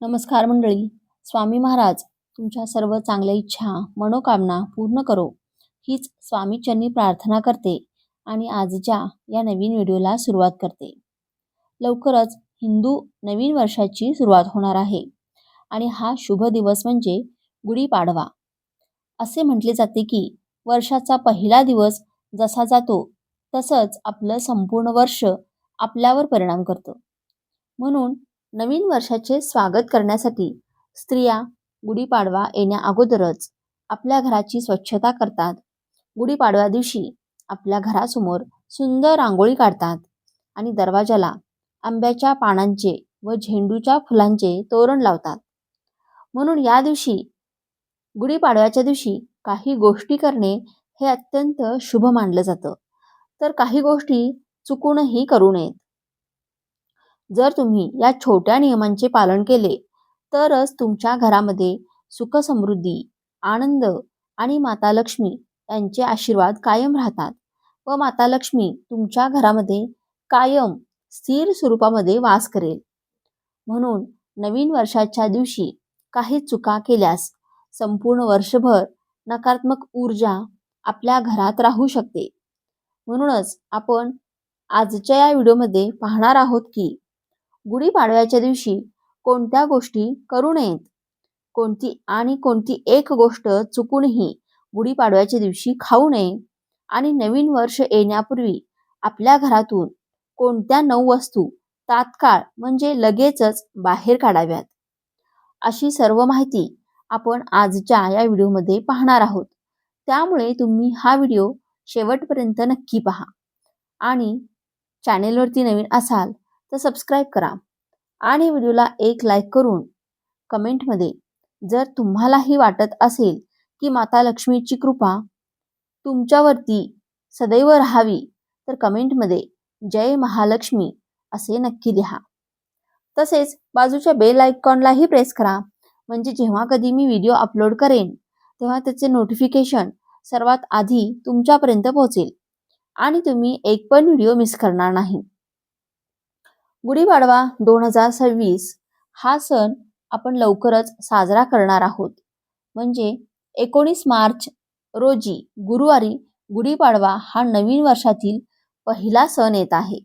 नमस्कार मंडळी. स्वामी महाराज तुमच्या सर्व चांगल्या इच्छा मनोकामना पूर्ण करो हीच स्वामीचरणी प्रार्थना करते आणि आजच्या या नवीन व्हिडिओला सुरुवात करते. लवकरच हिंदू नवीन वर्षाची सुरुवात होणार आहे आणि हा शुभ दिवस म्हणजे गुढीपाडवा. असे म्हटले जाते की वर्षाचा पहिला दिवस जसा जातो तसंच आपलं संपूर्ण वर्ष आपल्यावर परिणाम करतं. म्हणून नवीन वर्षाचे स्वागत करण्यासाठी स्त्रिया गुढीपाडवा येण्या अगोदरच आपल्या घराची स्वच्छता करतात. गुढीपाडव्या दिवशी आपल्या घरासमोर सुंदर रांगोळी काढतात आणि दरवाजाला आंब्याच्या पानांचे व झेंडूच्या फुलांचे तोरण लावतात. म्हणून या दिवशी गुढीपाडव्याच्या दिवशी काही गोष्टी करणे हे अत्यंत शुभ मानलं जातं, तर काही गोष्टी चुकूनही करू नयेत. जर तुम्ही या छोट्या नियमांचे पालन केले तरच तुमच्या घरामध्ये सुख समृद्धी, आनंद आणि माता लक्ष्मी यांचे आशीर्वाद कायम राहतात व माता लक्ष्मी तुमच्या घरामध्ये कायम स्थिर स्वरूपामध्ये वास करेल. म्हणून नवीन वर्षाच्या दिवशी काही चुका केल्यास संपूर्ण वर्षभर नकारात्मक ऊर्जा आपल्या घरात राहू शकते. म्हणूनच आपण आजच्या या व्हिडिओमध्ये पाहणार आहोत की गुढीपाडव्याच्या दिवशी कोणत्या गोष्टी करू नयेत, कोणती एक गोष्ट चुकूनही गुढीपाडव्याच्या दिवशी खाऊ नये आणि नवीन वर्ष येण्यापूर्वी आपल्या घरातून कोणत्या 9 वस्तू तात्काळ म्हणजे लगेचच बाहेर काढाव्यात. अशी सर्व माहिती आपण आजच्या या व्हिडिओमध्ये पाहणार आहोत. त्यामुळे तुम्ही हा व्हिडिओ शेवटपर्यंत नक्की पहा आणि चॅनेलवरती नवीन असाल तर सबस्क्राईब करा आणि व्हिडिओला एक लाईक करून कमेंटमध्ये जर तुम्हालाही वाटत असेल की माता लक्ष्मीची कृपा तुमच्यावरती सदैव राहावी तर कमेंटमध्ये जय महालक्ष्मी असे नक्की लिहा. तसेच बाजूच्या बेल आयकॉनलाही प्रेस करा, म्हणजे जेव्हा कधी मी व्हिडिओ अपलोड करेन तेव्हा त्याचे नोटिफिकेशन सर्वात आधी तुमच्यापर्यंत पोहोचेल आणि तुम्ही एक पण व्हिडिओ मिस करणार नाही. गुढीपाडवा 2026 हा सण आपण लवकरच साजरा करणार आहोत. म्हणजे 19 मार्च रोजी गुरुवारी गुढीपाडवा हा नवीन वर्षातील पहिला सण येत आहे.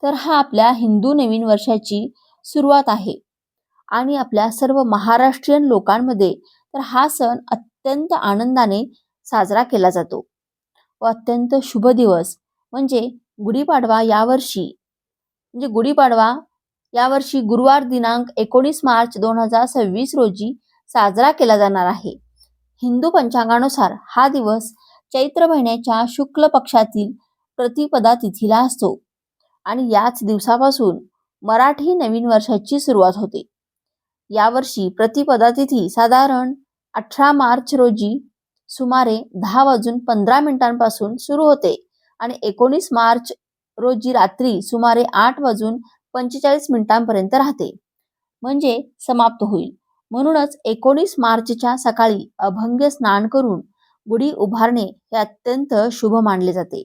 तर हा आपल्या हिंदू नवीन वर्षाची सुरुवात आहे आणि आपल्या सर्व महाराष्ट्रीयन लोकांमध्ये तर हा सण अत्यंत आनंदाने साजरा केला जातो व अत्यंत शुभ दिवस म्हणजे गुढीपाडवा यावर्षी गुरुवार दिनांक 19 मार्च 2026 रोजी साजरा केला जाणार आहे. हिंदू पंचांगानुसार हा दिवस चैत्र महिन्याच्या शुक्ल पक्षातील प्रतिपदा तिथीला असतो आणि याच दिवसापासून मराठी नवीन वर्षाची सुरुवात होते. यावर्षी प्रतिपदा तिथी साधारण 18 मार्च रोजी सुमारे 10:15 सुरू होते आणि 19 मार्च रोजी रात्री सुमारे 8:45 राहते, म्हणजे समाप्त होईल. म्हणूनच 19 मार्चच्या सकाळी अभंग स्नान करून गुढी उभारणे हे अत्यंत शुभ मानले जाते.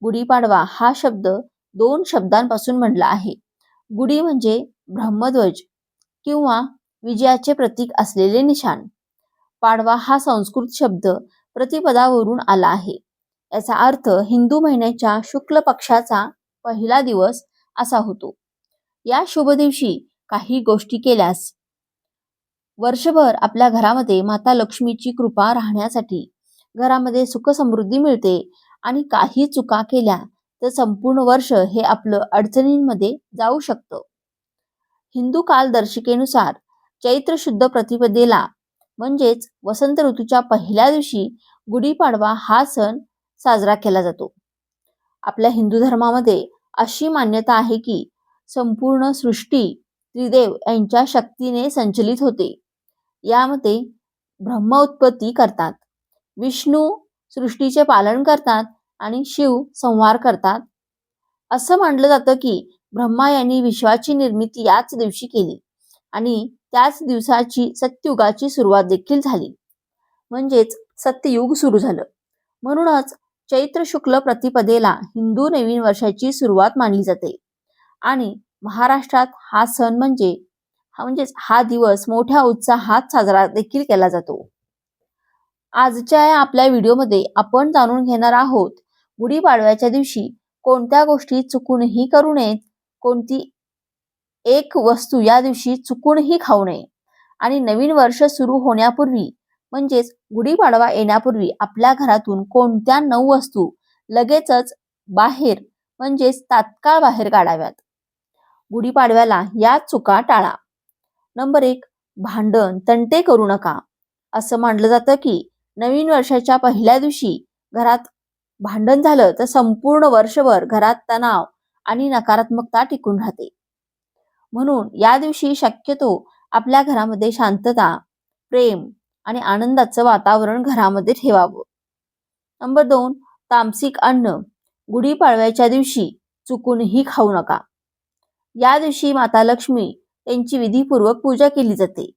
गुढीपाडवा हा शब्द 2 शब्दांपासून बनला आहे. गुढी म्हणजे ब्रह्मध्वज किंवा विजयाचे प्रतीक असलेले निशाण. पाडवा हा संस्कृत शब्द प्रतिपदावरून आला आहे. याचा अर्थ हिंदू महिन्याच्या शुक्ल पक्षाचा पहिला दिवस असा होतो. या शुभ दिवशी काही गोष्टी केल्यास वर्षभर आपल्या घरामध्ये माता लक्ष्मीची कृपा राहण्यासाठी घरामध्ये सुख समृद्धी मिळते आणि काही चुका केल्या तर संपूर्ण वर्ष हे आपलं अडचणींमध्ये जाऊ शकतं. हिंदू कालदर्शिकेनुसार चैत्र शुद्ध प्रतिपदेला म्हणजेच वसंत ऋतूच्या पहिल्या दिवशी गुढीपाडवा हा सण साजरा केला जातो. आपल्या हिंदू धर्मामध्ये अशी मान्यता आहे की संपूर्ण सृष्टी त्रिदेव यांच्या शक्तीने संचलित होते. यामध्ये ब्रह्म उत्पत्ती करतात, विष्णू सृष्टीचे पालन करतात आणि शिव संहार करतात. असं मानलं जातं की ब्रह्मा यांनी विश्वाची निर्मिती याच दिवशी केली आणि त्याच दिवसाची सत्ययुगाची सुरुवात देखील झाली, म्हणजेच सत्ययुग सुरू झालं. म्हणूनच चैत्र शुक्ल प्रतिपदेला हिंदू नवीन वर्षाची सुरुवात मानली जाते आणि महाराष्ट्रात हा सण म्हणजे हा दिवस मोठ्या उत्साहात साजरा देखील केला जातो. आजच्या या आपल्या व्हिडिओमध्ये आपण जाणून घेणार आहोत गुढीपाडव्याच्या दिवशी कोणत्या गोष्टी चुकूनही करू नयेत, कोणती एक वस्तू या दिवशी चुकूनही खाऊ नये आणि नवीन वर्ष सुरू होण्यापूर्वी म्हणजेच गुढीपाडवा येण्यापूर्वी आपल्या घरातून कोणत्या 9 वस्तू लगेचच बाहेर म्हणजेच तात्काळ बाहेर काढाव्यात. गुढीपाडव्याला या चुका टाळा. नंबर 1, भांडण तंटे करू नका. असं मानलं जातं की नवीन वर्षाच्या पहिल्या दिवशी घरात भांडण झालं तर संपूर्ण वर्षभर घरात तणाव आणि नकारात्मकता टिकून राहते. म्हणून या दिवशी शक्यतो आपल्या घरामध्ये शांतता, प्रेम आणि आनंदाचं वातावरण घरामध्ये ठेवावं. नंबर 2, तामसिक अन्न गुढीपाडव्याच्या दिवशी चुकूनही खाऊ नका. या दिवशी माता लक्ष्मी यांची विधीपूर्वक पूजा केली जाते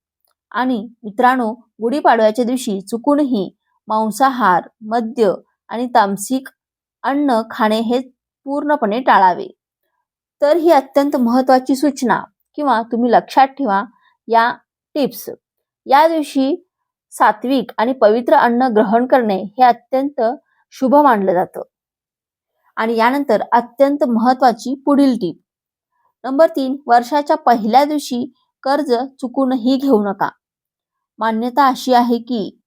आणि मित्रांनो, गुढीपाडव्याच्या दिवशी चुकूनही मांसाहार, मद्य आणि तामसिक अन्न खाणे हे पूर्णपणे टाळावे. तर ही अत्यंत महत्त्वाची सूचना किंवा तुम्ही लक्षात ठेवा या टिप्स. या दिवशी सात्विक आणि पवित्र अन्न ग्रहण करणे हे अत्यंत शुभ मानलं जातं. आणि यानंतर अत्यंत महत्त्वाची पुढील टीप. नंबर 3, वर्षाच्या पहिल्या दिवशी कर्ज चुकूनही घेऊ नका. मान्यता अशी आहे की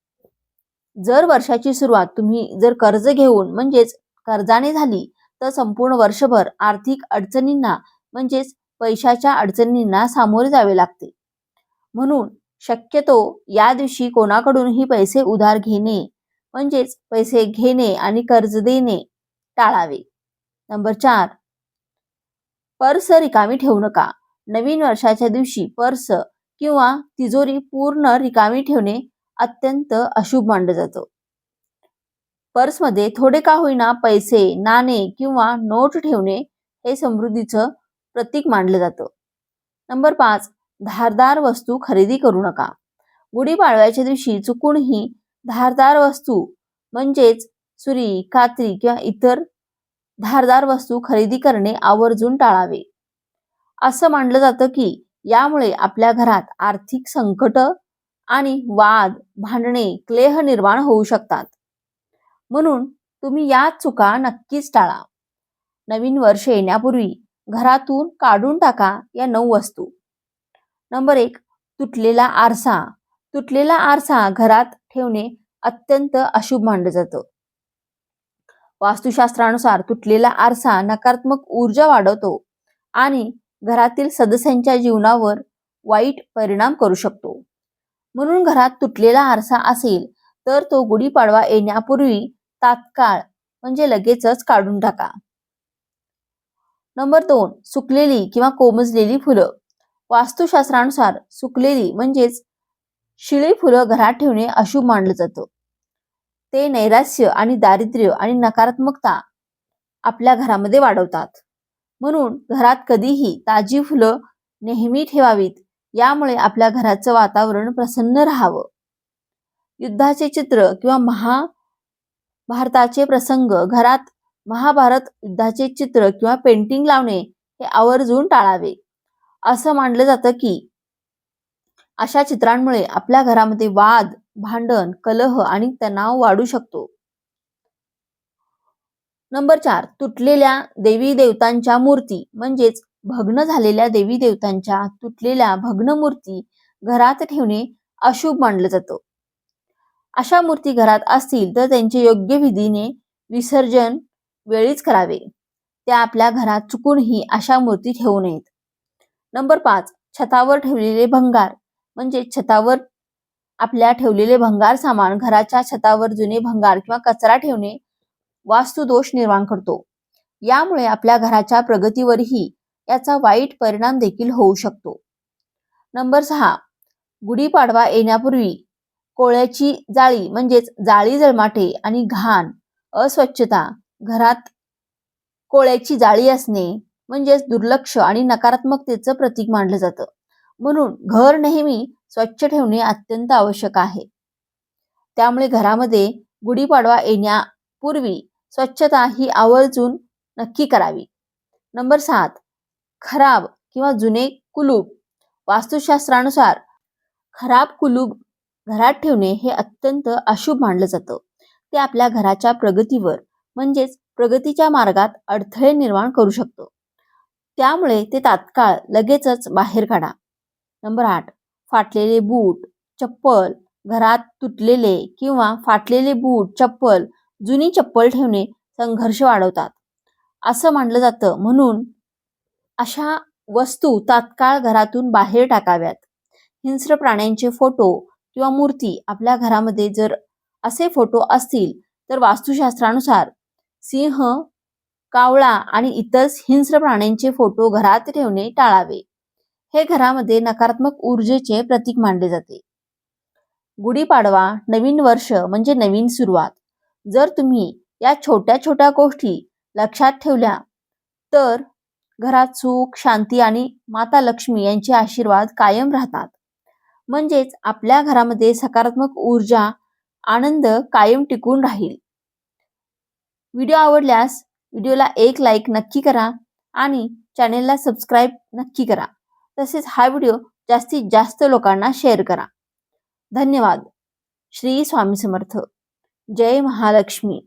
जर वर्षाची सुरुवात तुम्ही जर कर्ज घेऊन म्हणजेच कर्जाने झाली तर संपूर्ण वर्षभर आर्थिक अडचणींना म्हणजेच पैशाच्या अडचणींना सामोरे जावे लागते. म्हणून शक्यतो या दिवशी कोणाकडूनही पैसे उधार घेणे म्हणजेच पैसे घेणे आणि कर्ज देणे टाळावे. नंबर 4, पर्स रिकामी ठेवू नका. नवीन वर्षाच्या दिवशी पर्स किंवा तिजोरी पूर्ण रिकामी ठेवणे अत्यंत अशुभ मानलं जातं. पर्समध्ये थोडे का होईना पैसे, नाणे किंवा नोट ठेवणे हे समृद्धीचं प्रतीक मानलं जातं. नंबर 5, धारदार वस्तू खरेदी करू नका. गुढीपाडव्याच्या दिवशी चुकूनही धारदार वस्तू म्हणजेच सुरी, कात्री किंवा इतर धारदार वस्तू खरेदी करणे आवर्जून टाळावे. असं मानलं जातं की यामुळे आपल्या घरात आर्थिक संकट आणि वाद, भांडणे, क्लेह निर्माण होऊ शकतात. म्हणून तुम्ही या चुका नक्कीच टाळा. नवीन वर्ष येण्यापूर्वी घरातून काढून टाका या 9 वस्तू. नंबर 1, तुटलेला आरसा. तुटलेला आरसा घरात ठेवणे अत्यंत अशुभ मानलं जातं. वास्तुशास्त्रानुसार तुटलेला आरसा नकारात्मक ऊर्जा वाढवतो आणि घरातील सदस्यांच्या जीवनावर वाईट परिणाम करू शकतो. म्हणून घरात तुटलेला आरसा असेल तर तो गुढीपाडवा येण्यापूर्वी तात्काळ म्हणजे लगेचच काढून टाका. नंबर 2, सुकलेली किंवा कोमेजलेली फुलं. वास्तुशास्त्रानुसार सुकलेली म्हणजेच शिळी फुलं घरात ठेवणे अशुभ मानलं जातं. ते नैराश्य आणि दारिद्र्य आणि नकारात्मकता आपल्या घरामध्ये वाढवतात. म्हणून घरात कधीही ताजी फुलं नेहमी ठेवावीत. यामुळे आपल्या घराचं वातावरण प्रसन्न राहावं. युद्धाचे चित्र किंवा महाभारताचे प्रसंग घरात महाभारत युद्धाचे चित्र किंवा पेंटिंग लावणे हे आवर्जून टाळावे. असं मानलं जातं की अशा चित्रांमुळे आपल्या घरामध्ये वाद, भांडण, कलह आणि तणाव वाढू शकतो. नंबर 4, तुटलेल्या देवी देवतांच्या मूर्ती म्हणजेच भग्न झालेल्या देवी देवतांच्या तुटलेल्या भग्न मूर्ती घरात ठेवणे अशुभ मानलं जातं. अशा मूर्ती घरात असतील तर त्यांचे योग्य विधीने विसर्जन वेळीच करावे. त्या आपल्या घरात चुकूनही अशा मूर्ती ठेवू नयेत. नंबर 5, छतावर ठेवलेले भंगार म्हणजे छतावर आपल्या ठेवलेले भंगार सामान घराच्या छतावर जुने भंगार किंवा कचरा ठेवणे वास्तुदोष निर्माण करतो. यामुळे आपल्या घराच्या प्रगतीवरही याचा वाईट परिणाम देखील होऊ शकतो. नंबर 6, गुढीपाडवा येण्यापूर्वी कोळ्याची जाळी म्हणजेच जाळी जळमाटे आणि घाण, अस्वच्छता घरात कोळ्याची जाळी असणे म्हणजेच दुर्लक्ष आणि नकारात्मकतेचं प्रतीक मानलं जातं. म्हणून घर नेहमी स्वच्छ ठेवणे अत्यंत आवश्यक आहे. त्यामुळे घरामध्ये गुढीपाडवा येण्यापूर्वी स्वच्छता ही आवर्जून नक्की करावी. नंबर 7, खराब किंवा जुने कुलूप वास्तुशास्त्रानुसार खराब कुलूप घरात ठेवणे हे अत्यंत अशुभ मानलं जातं. ते आपल्या घराच्या प्रगतीवर म्हणजेच प्रगतीच्या मार्गात अडथळे निर्माण करू शकतो. त्यामुळे ते तात्काळ लगेचच बाहेर काढा. नंबर 8. फाटलेले बूट, चप्पल घरात तुटलेले किंवा फाटलेले बूट, चप्पल, जुनी चप्पल ठेवणे संघर्ष वाढवतात असं मानलं जातं. म्हणून अशा वस्तू तात्काळ घरातून बाहेर टाकाव्यात. हिंस्र प्राण्यांचे फोटो किंवा मूर्ती आपल्या घरामध्ये जर असे फोटो असतील तर वास्तुशास्त्रानुसार सिंह, कावळा आणि इतर हिंस्र प्राण्यांचे फोटो घरात ठेवणे टाळावे. हे घरामध्ये नकारात्मक ऊर्जेचे प्रतीक मानले जाते. गुढीपाडवा, नवीन वर्ष म्हणजे नवीन सुरुवात. जर तुम्ही या छोट्या छोट्या गोष्टी लक्षात ठेवल्या तर घरात सुख, शांती आणि माता लक्ष्मी यांचे आशीर्वाद कायम राहतात. म्हणजेच आपल्या घरामध्ये सकारात्मक ऊर्जा, आनंद कायम टिकून राहील. व्हिडिओ आवडल्यास व्हिडिओला एक लाईक नक्की करा आणि चॅनेलला सबस्क्राईब नक्की करा. तसेच हा व्हिडिओ जास्तीत जास्त लोकांना शेअर करा. धन्यवाद. श्री स्वामी समर्थ. जय महालक्ष्मी.